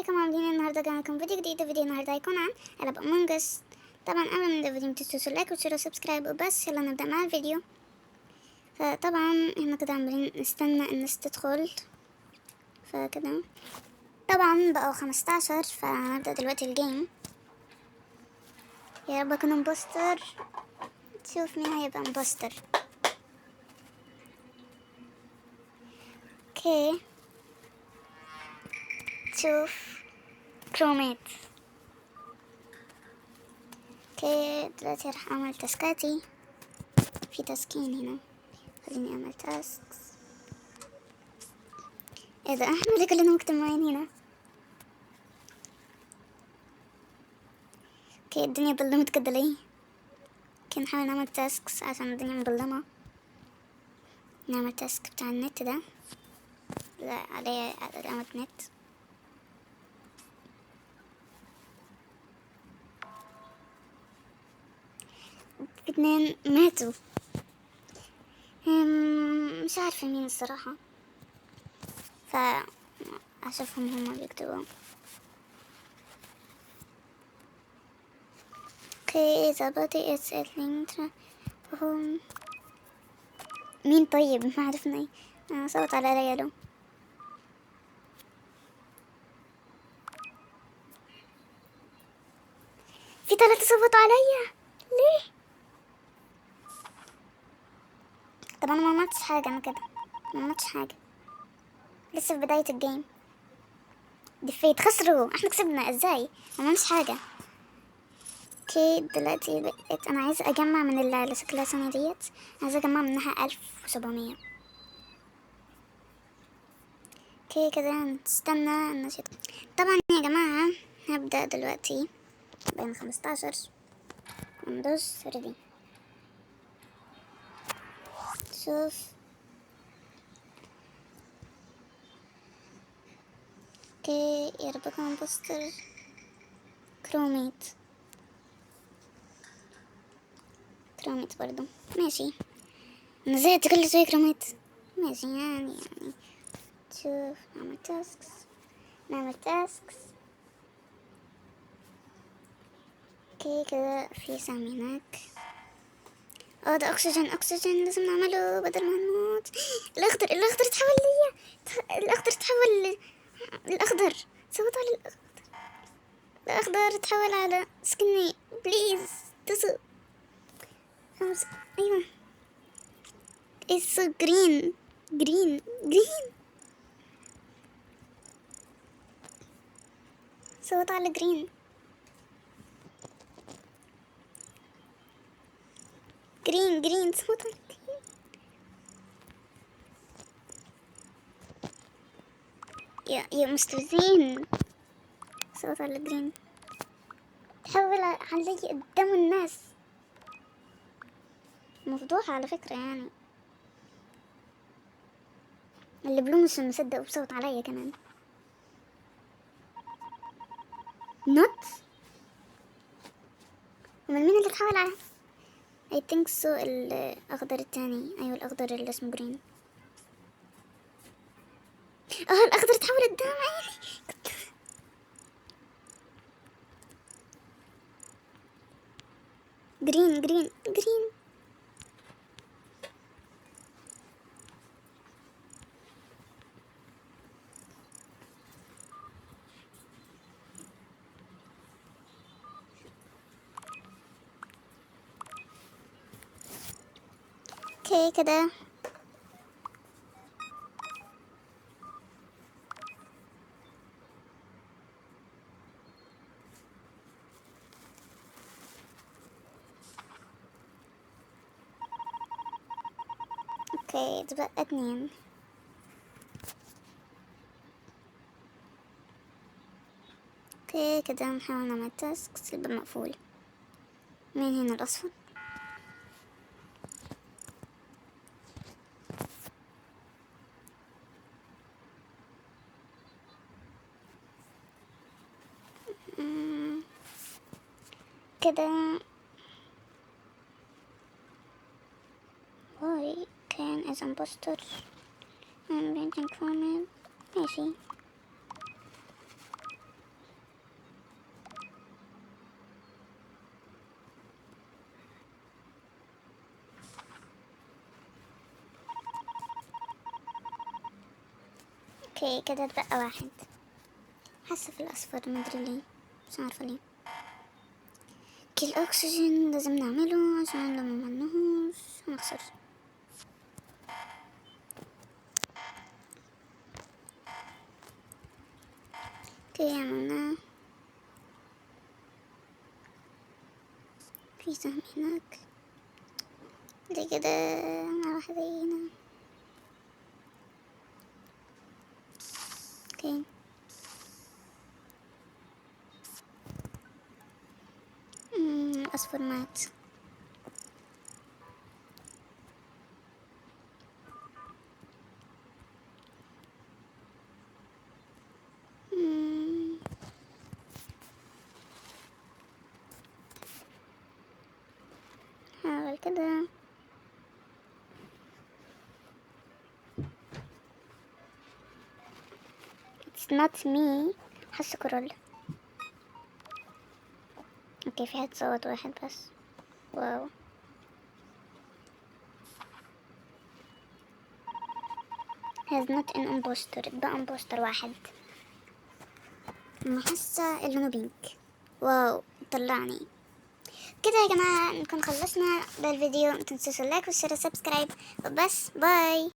ازيكم عاملين النهارده جاي لكم فيديو جديد. الفيديو النهارده هيكون عن لعبة امونج اس. طبعا قبل ما نبدا الفيديو متنسوش اللايك وتشيروا وسبسكرايب وبس. يلا نبدا مع الفيديو. فطبعا احنا كده عمالين نستنى الناس تدخل فكده. طبعا بقوا 15 فهنبدا دلوقتي الجيم. يا رب اكون امبوستر. تشوف مين هيبقى امبوستر. اوكي تشوف كروميت. اوكي دلوقتي راح اعمل تاسكاتي. في تاسكين هنا، خليني اعمل تاسكس. ايه ده احنا ليه كلنا مجتمعين هنا؟ اوكي الدنيا ظلمت كده ليه؟ اوكي نحاول نعمل تاسكس عشان الدنيا مظلمة. نعمل تاسك بتاع النت ده، لا عليه علامة نت. في 2 ماتوا. مش عارفة مين الصراحة، فأشوفهم هما بيكتبوا. اوكي the body is settling. هم مين طيب؟ ما عرفني. صوت على ريالو. في 3 صوتوا عليا ليه؟ طب انا ما عملتش حاجة، انا كده ما عملتش حاجة، لسه في بداية الجيم. دفيت خسروا، احنا كسبنا ازاي؟ ما عملناش حاجة. اوكي دلوقتي بقيت انا عايزة اجمع من اللي شكلها ثانية ديت، عايزة اجمع منها 1700. اوكي كده نستنى النشيط. طبعا يا جماعة هبدأ دلوقتي بين 15 وندوس ريدي. شوف اوكي يا رب اكون بوستر كروميت. كروميت برضو ماشي. نزلت كل شوية كروميت ماشي يعني. شوف نعمل تاسكس، نعمل تاسكس. اوكي كده في سامي هناك. ده اكسجين، اكسجين لازم نعمله بدل ما نموت. الاخضر، الاخضر تحول ليا. الاخضر تحول الاخضر. صوت على الاخضر. الاخضر تحول على سكني بليز. تصل 5. ايوه it's so green. جرين جرين. صوت على جرين. جرين جرين صوت على جرين. يا مستفزين. صوت على جرين. تحول علي قدام الناس. مفضوحة على فكرة يعني. اللي بلو مش مصدق وبصوت عليا كمان. نوت. امال مين اللي تحول على I think so الاخضر التاني. ايوه الاخضر اللي اسمه جرين. الاخضر تحول قدام عيني. جرين جرين جرين. اوكي كده اوكي اتبقى 2. اوكي كده نحاول نعمل تاسك يبقى مقفول. مين هنا الاصفر؟ كده واي كان از امبوستر and painting from it. ماشي اوكي كده اتبقى واحد. حاسة في الأصفر مدري ليه، مش عارفة ليه. كل أكسجين لازم نعمله عشان لو ما عملناهوش هنخسر. اوكي عملناه. في سهم هناك زي كده مع واحد زي هنا. اوكي الأصفر مات. مم، حاول كده. It's not me. حاسة كورال. اوكي في حد صوت واحد بس. واو. has not an imposter. اتبقى imposter واحد. أنا حاسة اللونه بينك. واو طلعني. كده يا جماعة نكون خلصنا بالفيديو، متنسوش اللايك والشير والسبسكرايب وبس. باي.